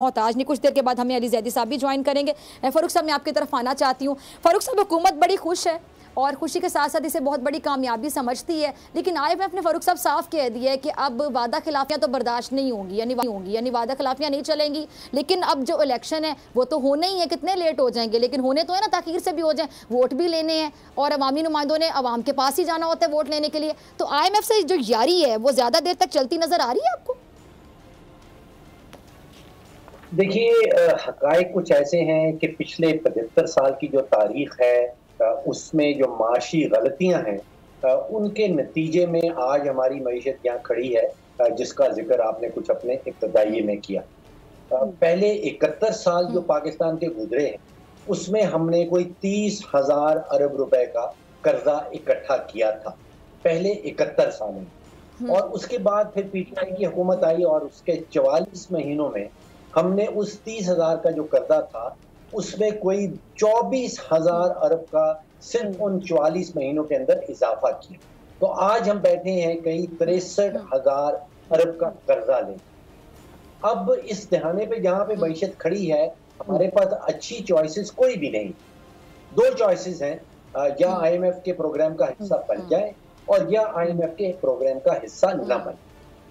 मोहताज नहीं। कुछ देर के बाद हमें अली जैदी साहब भी ज्वाइन करेंगे। फारूक साहब, मैं आपकी तरफ आना चाहती हूँ। फारूक साहब, हुकूमत बड़ी खुश है और खुशी के साथ साथ इसे बहुत बड़ी कामयाबी समझती है, लेकिन IMF ने फारूक साहब साफ कह दिया है कि अब वादा खिलाफियाँ तो बर्दाश्त नहीं होंगी, यानी वादा खिलाफियाँ नहीं चलेंगी। लेकिन अब जो इलेक्शन है वो तो होने ही है, कितने लेट हो जाएंगे लेकिन होने तो है ना, ताखीर से भी हो जाए, वोट भी लेने हैं और अवामी नुमाइंदों ने अवाम के पास ही जाना होता है वोट लेने के लिए। तो IMF से जो यारी है वो ज़्यादा देर तक चलती नज़र आ रही है आपको? देखिए, हक़ाइक़ कुछ ऐसे हैं कि पिछले 75 साल की जो तारीख है उसमें जो माशी गलतियां हैं उनके नतीजे में आज हमारी मईशत यहाँ खड़ी है, जिसका जिक्र आपने कुछ अपने इब्तदाई में किया। पहले 71 साल जो पाकिस्तान के गुजरे हैं उसमें हमने कोई 30,000 अरब रुपए का कर्जा इकट्ठा किया था पहले 71 सालों में। और उसके बाद फिर PTI की हुकूमत आई और उसके 44 महीनों में हमने उस 30,000 का जो कर्जा था उसमें कोई 24,000 अरब का सिर्फ उन 44 महीनों के अंदर इजाफा किया। तो आज हम बैठे हैं कहीं 63,000 अरब का कर्जा ले। अब इस दहाने पे जहाँ पे मईशत खड़ी है हमारे पास अच्छी चॉइसेस कोई भी नहीं। दो चॉइसेस हैं, या IMF के प्रोग्राम का हिस्सा बन जाए और या IMF के प्रोग्राम का हिस्सा न बने।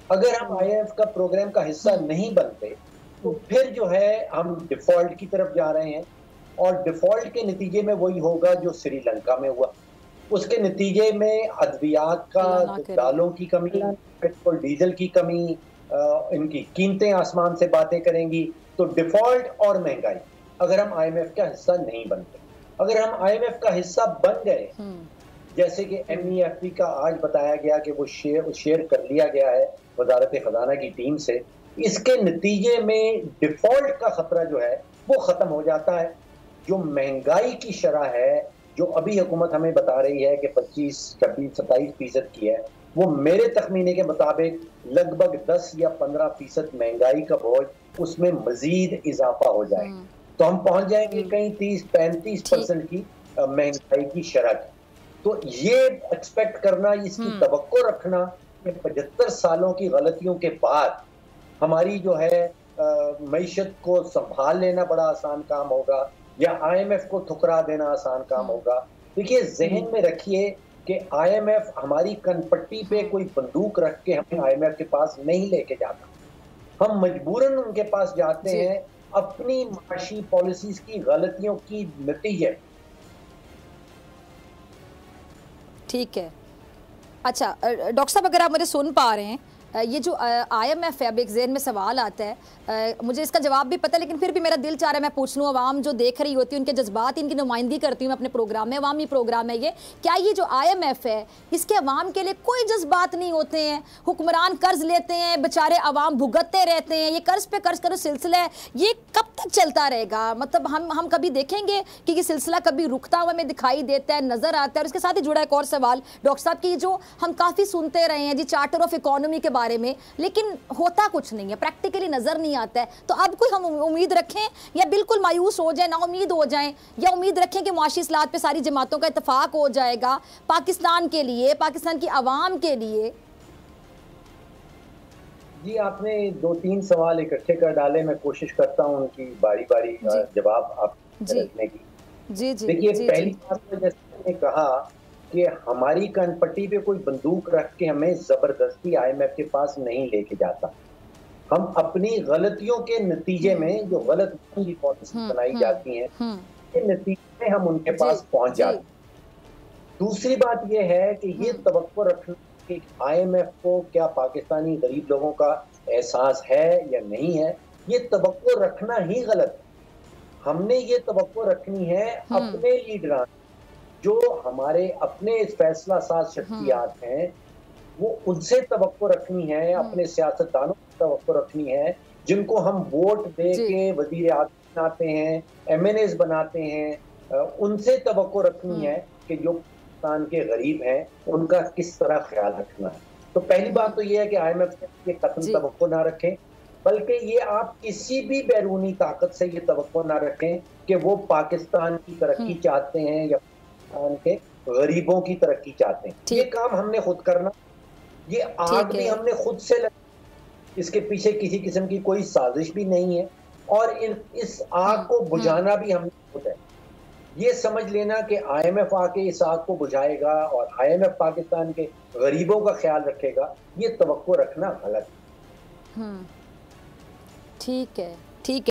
अगर हम IMF का प्रोग्राम का हिस्सा नहीं बनते तो फिर जो है हम डिफॉल्ट की तरफ जा रहे हैं और डिफॉल्ट के नतीजे में वही होगा जो श्रीलंका में हुआ। उसके नतीजे में अद्वियात का, दालों की कमी, पेट्रोल डीजल की कमी, इनकी कीमतें आसमान से बातें करेंगी। तो डिफॉल्ट और महंगाई अगर हम IMF का हिस्सा नहीं बनते। अगर हम IMF का हिस्सा बन गए, जैसे कि MEFP का आज बताया गया कि वो शेयर कर लिया गया है वजारत खजाना की टीम से, इसके नतीजे में डिफॉल्ट का खतरा जो है वो खत्म हो जाता है। जो महंगाई की शरह है जो अभी हुकूमत हमें बता रही है कि 25, 26, 27% की है, वो मेरे तखमीने के मुताबिक लगभग 10 या 15% महंगाई का बोझ उसमें मजीद इजाफा हो जाए तो हम पहुंच जाएंगे कहीं 30-35% की महंगाई की शरह की। तो ये एक्सपेक्ट करना, इसकी तवक्को रखना कि 75 सालों की गलतियों के बाद हमारी जो है मईशत को संभाल लेना बड़ा आसान काम होगा या IMF को ठुकरा देना आसान काम होगा। देखिए, जहन में रखिए कि IMF हमारी कनपट्टी पे कोई बंदूक रख के हमें IMF के पास नहीं लेके जाता। हम मजबूरन उनके पास जाते हैं अपनी माशी पॉलिसीज की गलतियों की नतीजे। ठीक है, अच्छा डॉक्टर साहब, अगर आप मुझे सुन पा रहे हैं, ये जो IMF है, अब एक ज़हन में सवाल आता है, मुझे इसका जवाब भी पता है लेकिन फिर भी मेरा दिल चाह रहा है मैं पूछ लूँ। अवाम जो देख रही होती है उनके जज्बात, इनकी नुमाइंदगी करती हूँ मैं अपने प्रोग्राम में, अवामी प्रोग्राम है ये। क्या ये जो IMF है इसके अवाम के लिए कोई जज्बात नहीं होते हैं? हुक्मरान कर्ज लेते हैं, बेचारे अवाम भुगतते रहते हैं, ये कर्ज पे कर्ज का जो सिलसिला है ये कब तक चलता रहेगा? मतलब हम कभी देखेंगे कि ये सिलसिला कभी रुकता हुआ हमें दिखाई देता है, नजर आता है? और इसके साथ ही जुड़ा एक और सवाल डॉक्टर साहब की, जो हम काफ़ी सुनते रहे हैं जी चार्टर ऑफ इकोनॉमी के बारे में, लेकिन होता कुछ नहीं है, प्रैक्टिकली नजर नहीं आता है। तो अब कोई हम उम्मीद रखें या बिल्कुल मायूस हो जाए, ना उम्मीद हो जाएं, या उम्मीद रखें कि मुआशी इस्लाहत पे सारी जमातों का इत्तेफाक हो जाएगा पाकिस्तान के लिए, पाकिस्तान की आवाम के लिए? जी, आपने 2-3 सवाल इकट्ठे कर डाले, मैं कोशिश करता हूँ उनकी बारी बारी जवाब आप रखने की। जी जी, देखिए, पहली बात तो जैसे मैंने कहा कि हमारी कनपट्टी पे कोई बंदूक रख के हमें जबरदस्ती IMF के पास नहीं लेके जाता। हम अपनी गलतियों के नतीजे में जो गलत पॉलिसी बनाई जाती हैं के नतीजे में हम उनके पास पहुंच जाते हैं। दूसरी बात यह है कि ये तवक्को रखना कि IMF को क्या पाकिस्तानी गरीब लोगों का एहसास है या नहीं है, ये तवक्को रखना ही गलत है। हमने ये तवक्को रखनी है अपने लीडरान, जो हमारे अपने फैसला साज शख्सियात हैं, वो उनसे तवक्को रखनी है, अपने सियासतदानों से तवक्को रखनी है, जिनको हम वोट दे के वजीर आज़म बनाते हैं, MNAs बनाते हैं, उनसे तवक्को रखनी है कि जो पाकिस्तान के गरीब हैं उनका किस तरह ख्याल रखना है। तो पहली बात तो ये है कि IMF से ये कतई तवक्को ना रखें, बल्कि ये आप किसी भी बैरूनी ताकत से ये तवक्को ना रखें कि वो पाकिस्तान की तरक्की चाहते हैं या पाकिस्तान के गरीबों की तरक्की चाहते हैं। ये काम हमने खुद करना, ये आग भी हमने खुद से लगा, इसके पीछे किसी किस्म की कोई साजिश भी नहीं है। और इस आग को बुझाना भी हमने खुद है। ये समझ लेना कि IMF आके इस आग को बुझाएगा और IMF पाकिस्तान के गरीबों का ख्याल रखेगा, ये तवक्को रखना गलत है। ठीक है, ठीक है।